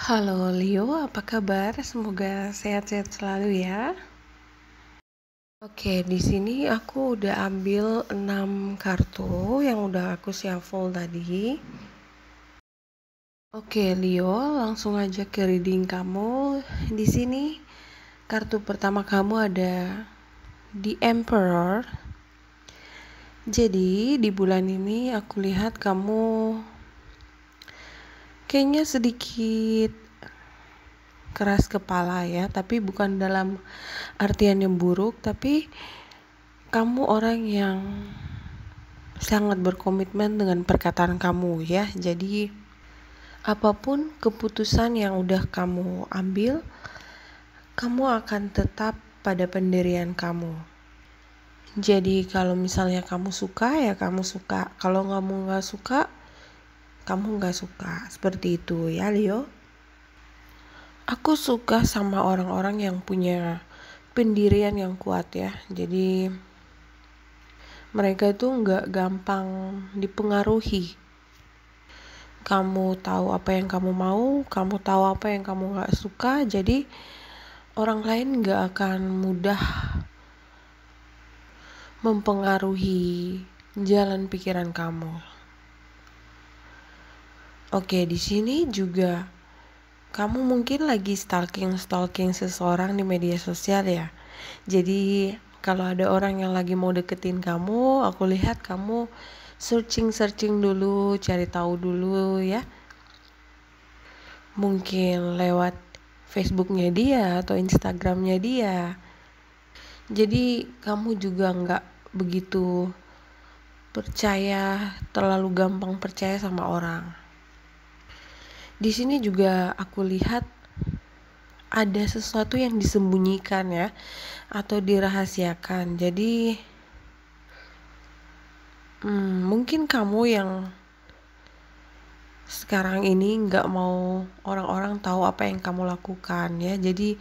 Halo Leo, apa kabar? Semoga sehat-sehat selalu ya. Oke, di sini aku udah ambil 6 kartu yang udah aku shuffle tadi. Oke, Leo, langsung aja ke reading kamu. Di sini kartu pertama kamu ada The Emperor. Jadi, di bulan ini aku lihat kamu kayaknya sedikit keras kepala ya, tapi bukan dalam artian yang buruk, tapi kamu orang yang sangat berkomitmen dengan perkataan kamu ya. Jadi apapun keputusan yang udah kamu ambil, kamu akan tetap pada pendirian kamu. Jadi kalau misalnya kamu suka ya kamu suka, kalau kamu nggak suka kamu nggak suka, seperti itu ya Leo. Aku suka sama orang-orang yang punya pendirian yang kuat ya. Jadi mereka itu nggak gampang dipengaruhi. Kamu tahu apa yang kamu mau, kamu tahu apa yang kamu nggak suka. Jadi orang lain nggak akan mudah mempengaruhi jalan pikiran kamu. Oke, di sini juga kamu mungkin lagi stalking seseorang di media sosial ya. Jadi kalau ada orang yang lagi mau deketin kamu, aku lihat kamu searching dulu, cari tahu dulu ya. Mungkin lewat Facebooknya dia atau Instagramnya dia. Jadi kamu juga nggak begitu terlalu gampang percaya sama orang. Di sini juga aku lihat ada sesuatu yang disembunyikan ya, atau dirahasiakan. Jadi mungkin kamu yang sekarang ini nggak mau orang-orang tahu apa yang kamu lakukan ya. Jadi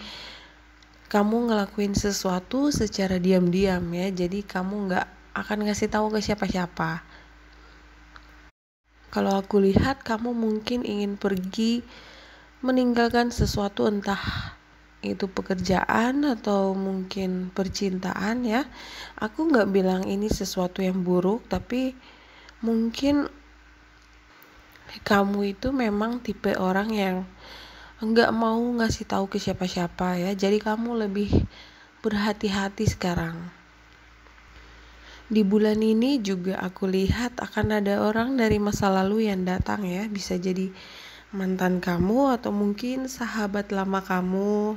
kamu ngelakuin sesuatu secara diam-diam ya. Jadi kamu nggak akan ngasih tahu ke siapa-siapa. Kalau aku lihat kamu mungkin ingin pergi meninggalkan sesuatu, entah itu pekerjaan atau mungkin percintaan ya. Aku nggak bilang ini sesuatu yang buruk, tapi mungkin kamu itu memang tipe orang yang nggak mau ngasih tahu ke siapa-siapa ya. Jadi kamu lebih berhati-hati sekarang. Di bulan ini juga aku lihat akan ada orang dari masa lalu yang datang ya. Bisa jadi mantan kamu atau mungkin sahabat lama kamu.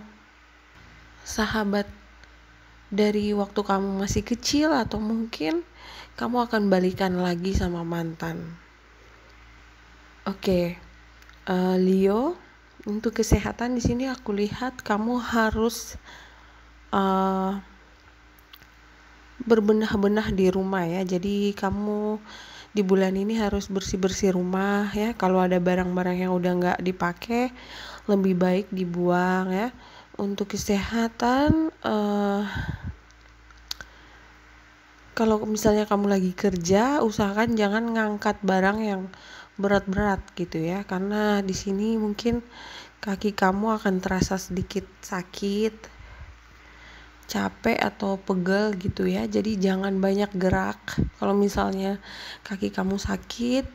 Sahabat dari waktu kamu masih kecil, atau mungkin kamu akan balikan lagi sama mantan. Oke, Leo, untuk kesehatan di sini aku lihat kamu harus berbenah-benah di rumah ya. Jadi kamu di bulan ini harus bersih-bersih rumah ya. Kalau ada barang-barang yang udah nggak dipakai, lebih baik dibuang ya. Untuk kesehatan, kalau misalnya kamu lagi kerja, usahakan jangan ngangkat barang yang berat-berat gitu ya. Karena di sini mungkin kaki kamu akan terasa sedikit sakit, capek atau pegel gitu ya. Jadi jangan banyak gerak. Kalau misalnya kaki kamu sakit,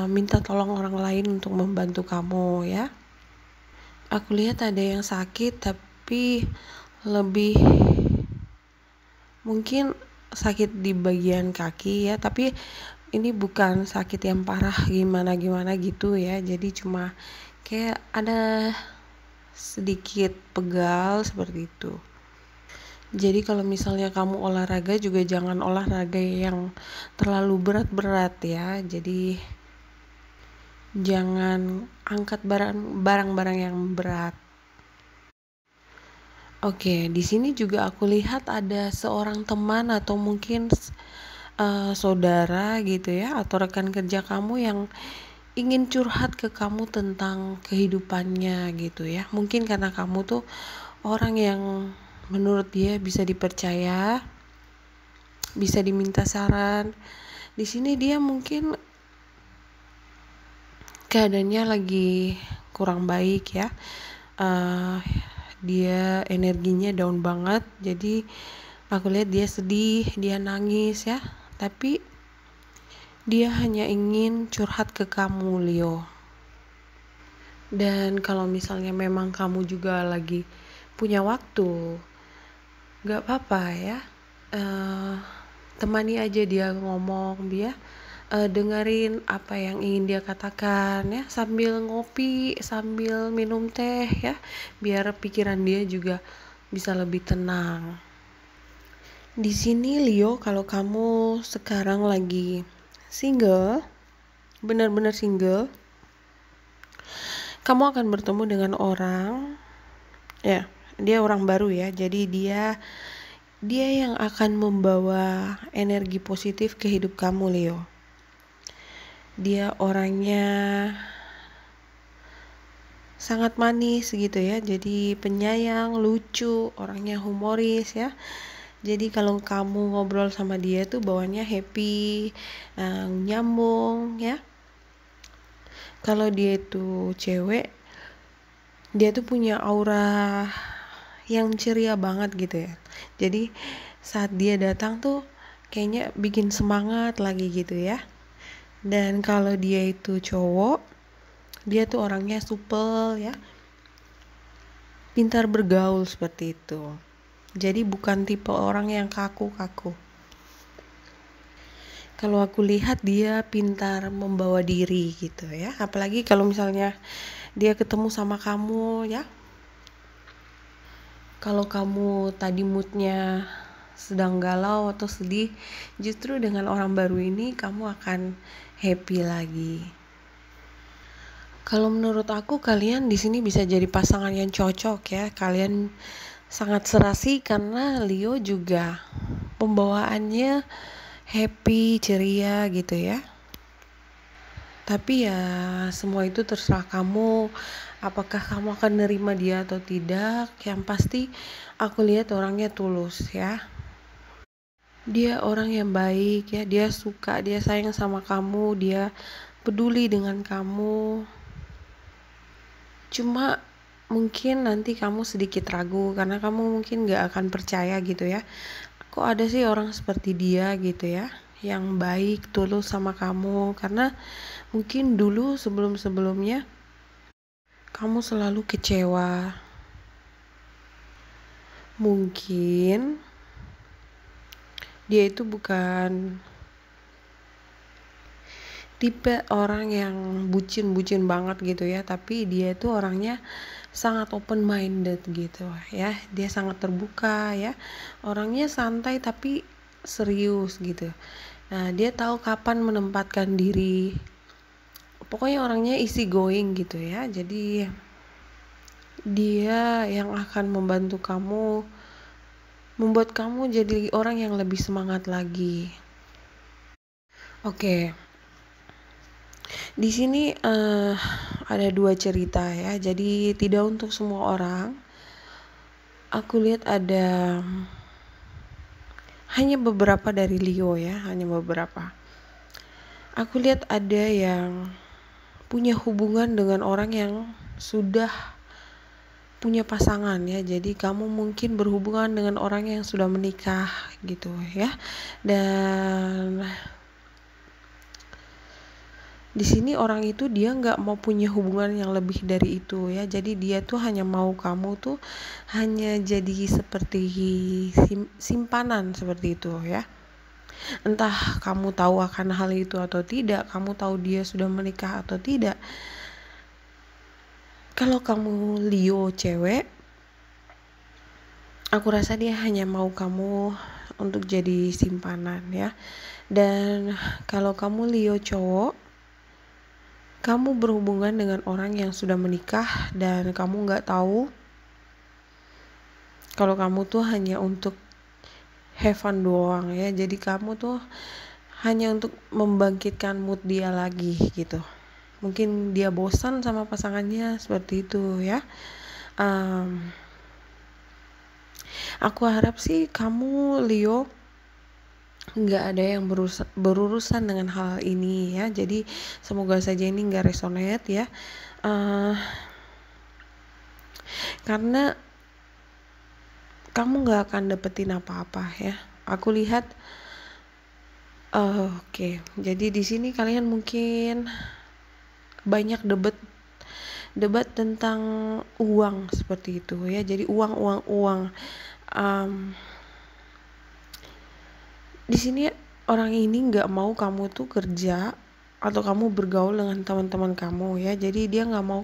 minta tolong orang lain untuk membantu kamu ya. Aku lihat ada yang sakit tapi lebih mungkin sakit di bagian kaki ya, tapi ini bukan sakit yang parah gimana gitu ya. Jadi cuma kayak ada sedikit pegal seperti itu. Jadi kalau misalnya kamu olahraga juga jangan olahraga yang terlalu berat-berat ya. Jadi jangan angkat barang-barang yang berat. Oke, di sini juga aku lihat ada seorang teman atau mungkin saudara gitu ya, atau rekan kerja kamu yang ingin curhat ke kamu tentang kehidupannya gitu ya. Mungkin karena kamu tuh orang yang menurut dia bisa dipercaya, bisa diminta saran. Di sini dia mungkin keadaannya lagi kurang baik ya. uh, Dia energinya down banget, jadi aku lihat dia sedih, dia nangis ya, tapi dia hanya ingin curhat ke kamu, Leo. Dan kalau misalnya memang kamu juga lagi punya waktu, gak apa-apa ya, uh, temani aja dia ngomong, dia dengerin apa yang ingin dia katakan ya, sambil ngopi, sambil minum teh ya, biar pikiran dia juga bisa lebih tenang. Di sini Leo, kalau kamu sekarang lagi single, benar-benar single, kamu akan bertemu dengan orang ya, dia orang baru ya, jadi dia yang akan membawa energi positif ke hidup kamu, Leo. Dia orangnya sangat manis gitu ya, jadi penyayang, lucu, orangnya humoris ya. Jadi kalau kamu ngobrol sama dia tuh bawaannya happy, nyambung ya. Kalau dia itu cewek, dia tuh punya aura yang ceria banget gitu ya. Jadi saat dia datang tuh kayaknya bikin semangat lagi gitu ya. Dan kalau dia itu cowok, dia tuh orangnya supel ya, pintar bergaul seperti itu. Jadi bukan tipe orang yang kaku-kaku. Kalau aku lihat dia pintar membawa diri gitu ya. Apalagi kalau misalnya dia ketemu sama kamu ya. Kalau kamu tadi moodnya sedang galau atau sedih, justru dengan orang baru ini kamu akan happy lagi. Kalau menurut aku kalian di sini bisa jadi pasangan yang cocok ya. Kalian sangat serasi karena Leo juga pembawaannya happy, ceria gitu ya. Tapi ya semua itu terserah kamu, apakah kamu akan nerima dia atau tidak. Yang pasti aku lihat orangnya tulus ya. Dia orang yang baik ya, dia suka, dia sayang sama kamu, dia peduli dengan kamu. Cuma mungkin nanti kamu sedikit ragu karena kamu mungkin gak akan percaya gitu ya. Kok ada sih orang seperti dia gitu ya, yang baik, tulus sama kamu. Karena mungkin dulu sebelum-sebelumnya kamu selalu kecewa. Mungkin dia itu bukan tipe orang yang bucin banget gitu ya, tapi dia itu orangnya sangat open minded gitu ya. Dia sangat terbuka ya, orangnya santai tapi serius gitu. Nah, dia tahu kapan menempatkan diri. Pokoknya orangnya easy going gitu ya. Jadi dia yang akan membantu kamu, membuat kamu jadi orang yang lebih semangat lagi. Oke. Di sini ada 2 cerita ya. Jadi tidak untuk semua orang. Aku lihat ada hanya beberapa dari Leo ya, hanya beberapa. Aku lihat ada yang punya hubungan dengan orang yang sudah punya pasangan ya. Jadi kamu mungkin berhubungan dengan orang yang sudah menikah gitu ya. Dan di sini orang itu dia nggak mau punya hubungan yang lebih dari itu ya. Jadi dia tuh hanya mau kamu tuh hanya jadi seperti simpanan seperti itu ya. Entah kamu tahu akan hal itu atau tidak, kamu tahu dia sudah menikah atau tidak. Kalau kamu Leo cewek, aku rasa dia hanya mau kamu untuk jadi simpanan ya. Dan kalau kamu Leo cowok, kamu berhubungan dengan orang yang sudah menikah dan kamu gak tahu kalau kamu tuh hanya untuk have fun doang ya. Jadi kamu tuh hanya untuk membangkitkan mood dia lagi gitu. Mungkin dia bosan sama pasangannya seperti itu ya. Aku harap sih kamu Leo nggak ada yang berurusan dengan hal ini ya. Jadi semoga saja ini nggak resonate ya. Eh, karena kamu nggak akan dapetin apa-apa ya. Aku lihat, oke. Jadi di sini kalian mungkin banyak debat tentang uang seperti itu ya. Jadi uang. Em, di sini orang ini nggak mau kamu tuh kerja atau kamu bergaul dengan teman-teman kamu ya. Jadi dia nggak mau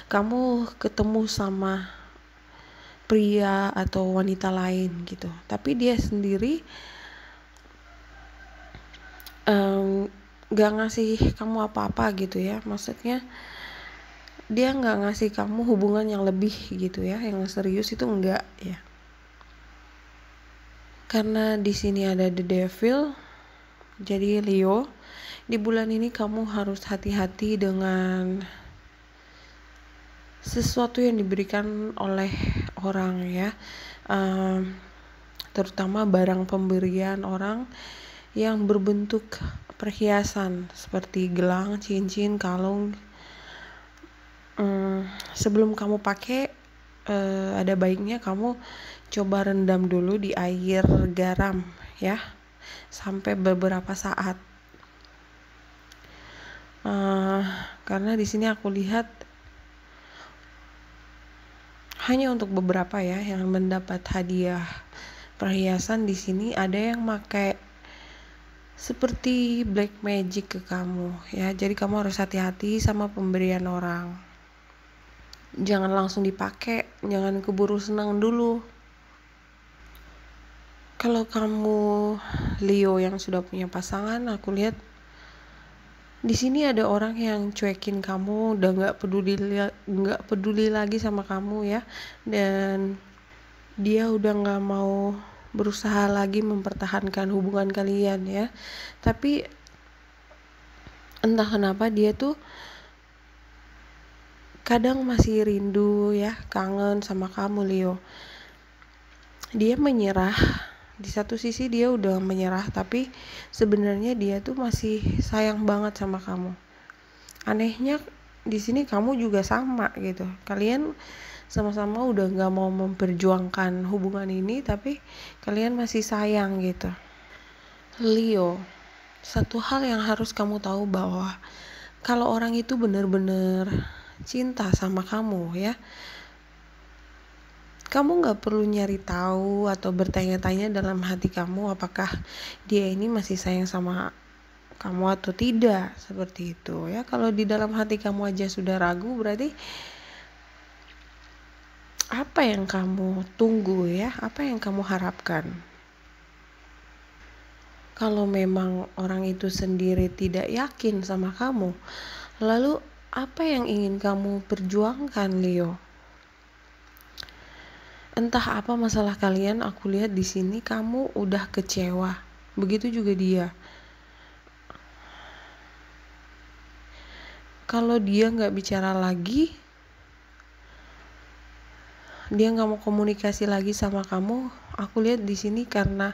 kamu ketemu sama pria atau wanita lain gitu. Tapi dia sendiri nggak ngasih kamu apa-apa gitu ya. Maksudnya dia nggak ngasih kamu hubungan yang lebih gitu ya, yang serius itu enggak ya. Karena di sini ada the devil, jadi Leo, di bulan ini kamu harus hati-hati dengan sesuatu yang diberikan oleh orang ya, terutama barang pemberian orang yang berbentuk perhiasan seperti gelang, cincin, kalung. Sebelum kamu pakai, ada baiknya kamu coba rendam dulu di air garam ya, sampai beberapa saat. Karena di sini aku lihat hanya untuk beberapa ya yang mendapat hadiah perhiasan. Di sini ada yang pakai seperti black magic ke kamu ya. Jadi kamu harus hati-hati sama pemberian orang. Jangan langsung dipakai, jangan keburu senang dulu. Kalau kamu Leo yang sudah punya pasangan, aku lihat di sini ada orang yang cuekin kamu, udah nggak peduli lagi sama kamu ya, dan dia udah nggak mau berusaha lagi mempertahankan hubungan kalian ya. Tapi entah kenapa dia tuh kadang masih rindu ya, kangen sama kamu Leo. Dia menyerah. Di satu sisi dia udah menyerah, tapi sebenarnya dia tuh masih sayang banget sama kamu. Anehnya di sini kamu juga sama gitu. Kalian sama-sama udah nggak mau memperjuangkan hubungan ini, tapi kalian masih sayang gitu. Leo, satu hal yang harus kamu tahu bahwa kalau orang itu benar-benar cinta sama kamu ya, kamu gak perlu nyari tahu atau bertanya-tanya dalam hati kamu apakah dia ini masih sayang sama kamu atau tidak, seperti itu ya. Kalau di dalam hati kamu aja sudah ragu, berarti apa yang kamu tunggu ya, apa yang kamu harapkan? Kalau memang orang itu sendiri tidak yakin sama kamu, lalu apa yang ingin kamu perjuangkan Leo? Entah apa masalah kalian, aku lihat di sini kamu udah kecewa. Begitu juga dia. Kalau dia nggak bicara lagi, dia nggak mau komunikasi lagi sama kamu, aku lihat di sini karena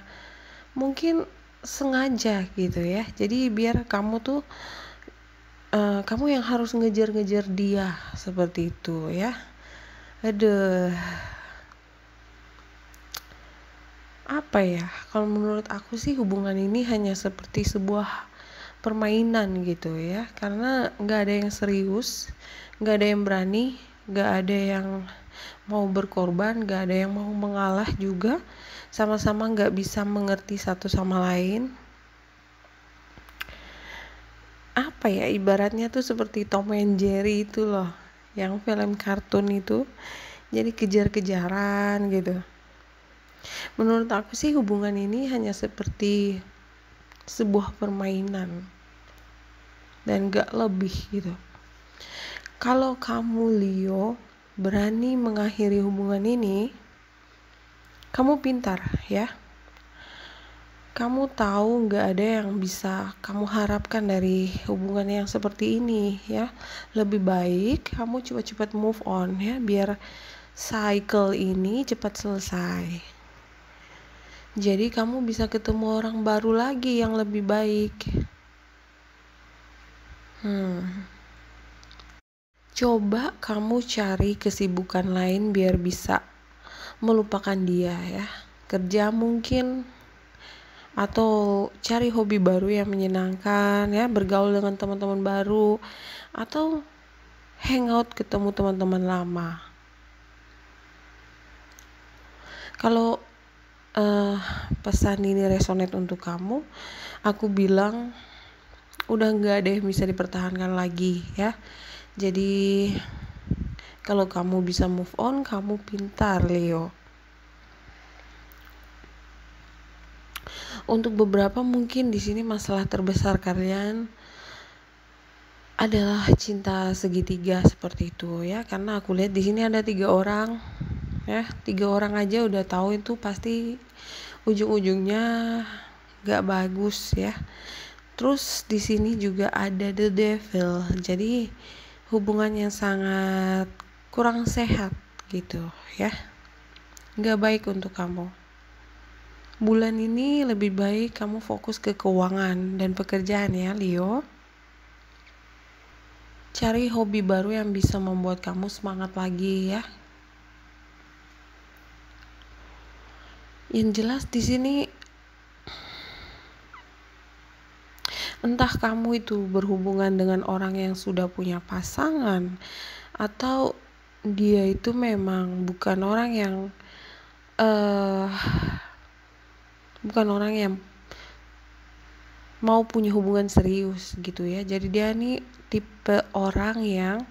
mungkin sengaja gitu ya. Jadi biar kamu tuh kamu yang harus ngejar-ngejar dia seperti itu ya. Aduh. Apa ya, kalau menurut aku sih hubungan ini hanya seperti sebuah permainan gitu ya, karena nggak ada yang serius, nggak ada yang berani, nggak ada yang mau berkorban, nggak ada yang mau mengalah juga, sama-sama nggak bisa mengerti satu sama lain. Apa ya, ibaratnya tuh seperti Tom and Jerry itu loh, yang film kartun itu, jadi kejar-kejaran gitu. Menurut aku sih hubungan ini hanya seperti sebuah permainan dan gak lebih gitu. Kalau kamu Leo berani mengakhiri hubungan ini, kamu pintar ya. Kamu tahu gak ada yang bisa kamu harapkan dari hubungan yang seperti ini ya. Lebih baik kamu cepat-cepat move on ya, biar cycle ini cepat selesai. Jadi kamu bisa ketemu orang baru lagi yang lebih baik. Coba kamu cari kesibukan lain biar bisa melupakan dia ya. Kerja mungkin, atau cari hobi baru yang menyenangkan ya, bergaul dengan teman-teman baru, atau hangout ketemu teman-teman lama. Kalau pesan ini resonate untuk kamu, aku bilang udah nggak ada yang bisa dipertahankan lagi ya. Jadi kalau kamu bisa move on, kamu pintar, Leo. Untuk beberapa mungkin di sini masalah terbesar kalian adalah cinta segitiga seperti itu ya, karena aku lihat di sini ada 3 orang ya. 3 orang aja udah tahu itu pasti ujung-ujungnya gak bagus ya. Terus di sini juga ada the devil, jadi hubungan yang sangat kurang sehat gitu ya, gak baik untuk kamu. Bulan ini lebih baik kamu fokus ke keuangan dan pekerjaan ya, Leo. Cari hobi baru yang bisa membuat kamu semangat lagi ya. Yang jelas di sini, entah kamu itu berhubungan dengan orang yang sudah punya pasangan, atau dia itu memang bukan orang yang mau punya hubungan serius gitu ya. Jadi dia nih tipe orang yang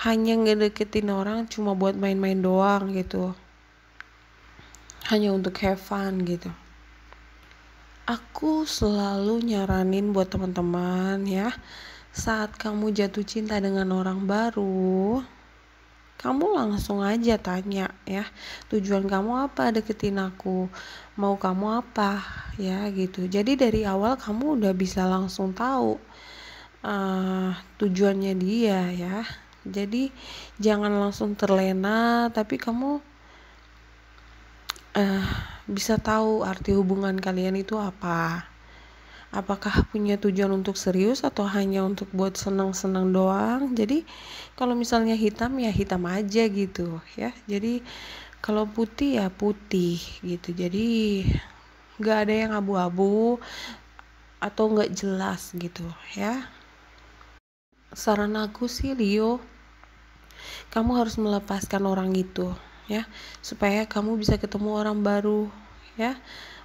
hanya ngedeketin orang cuma buat main-main doang gitu, hanya untuk have fun gitu. Aku selalu nyaranin buat teman-teman ya, saat kamu jatuh cinta dengan orang baru, kamu langsung aja tanya ya, tujuan kamu apa deketin aku, mau kamu apa ya gitu. Jadi dari awal kamu udah bisa langsung tahu tujuannya dia ya. Jadi jangan langsung terlena, tapi kamu bisa tahu arti hubungan kalian itu apa. Apakah punya tujuan untuk serius atau hanya untuk buat senang-senang doang. Jadi kalau misalnya hitam ya hitam aja gitu ya. Jadi kalau putih ya putih gitu. Jadi gak ada yang abu-abu atau gak jelas gitu ya. Saran aku sih, Leo, kamu harus melepaskan orang itu ya, supaya kamu bisa ketemu orang baru ya,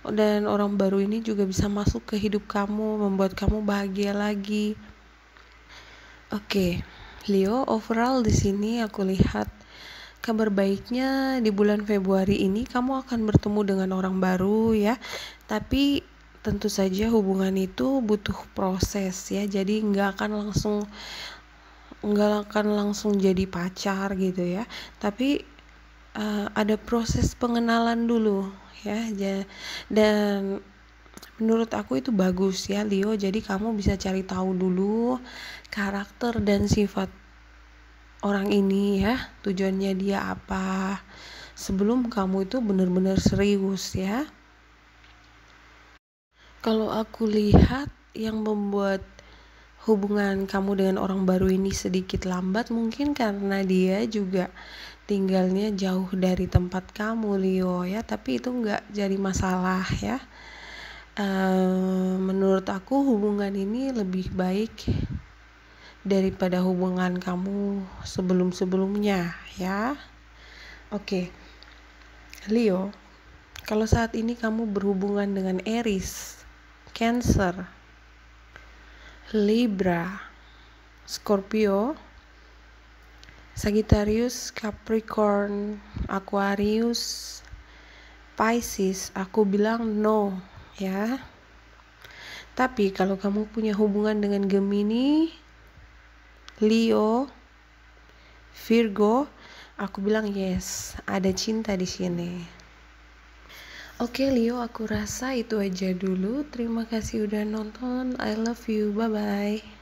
dan orang baru ini juga bisa masuk ke hidup kamu, membuat kamu bahagia lagi. Oke, Leo, overall di sini aku lihat kabar baiknya di bulan Februari ini kamu akan bertemu dengan orang baru ya. Tapi tentu saja hubungan itu butuh proses ya, jadi nggak akan langsung jadi pacar gitu ya. Tapi ada proses pengenalan dulu ya, dan menurut aku itu bagus ya, Leo. Jadi kamu bisa cari tahu dulu karakter dan sifat orang ini ya, tujuannya dia apa, sebelum kamu itu benar-benar serius ya. Kalau aku lihat yang membuat hubungan kamu dengan orang baru ini sedikit lambat, mungkin karena dia juga tinggalnya jauh dari tempat kamu, Leo ya. Tapi itu nggak jadi masalah ya. Menurut aku hubungan ini lebih baik daripada hubungan kamu sebelum-sebelumnya ya. Oke, Leo, kalau saat ini kamu berhubungan dengan Aries, Cancer, Libra, Scorpio, Sagittarius, Capricorn, Aquarius, Pisces, aku bilang no ya. Tapi kalau kamu punya hubungan dengan Gemini, Leo, Virgo, aku bilang yes, ada cinta di sini. Oke, Leo, aku rasa itu aja dulu. Terima kasih udah nonton. I love you. Bye bye.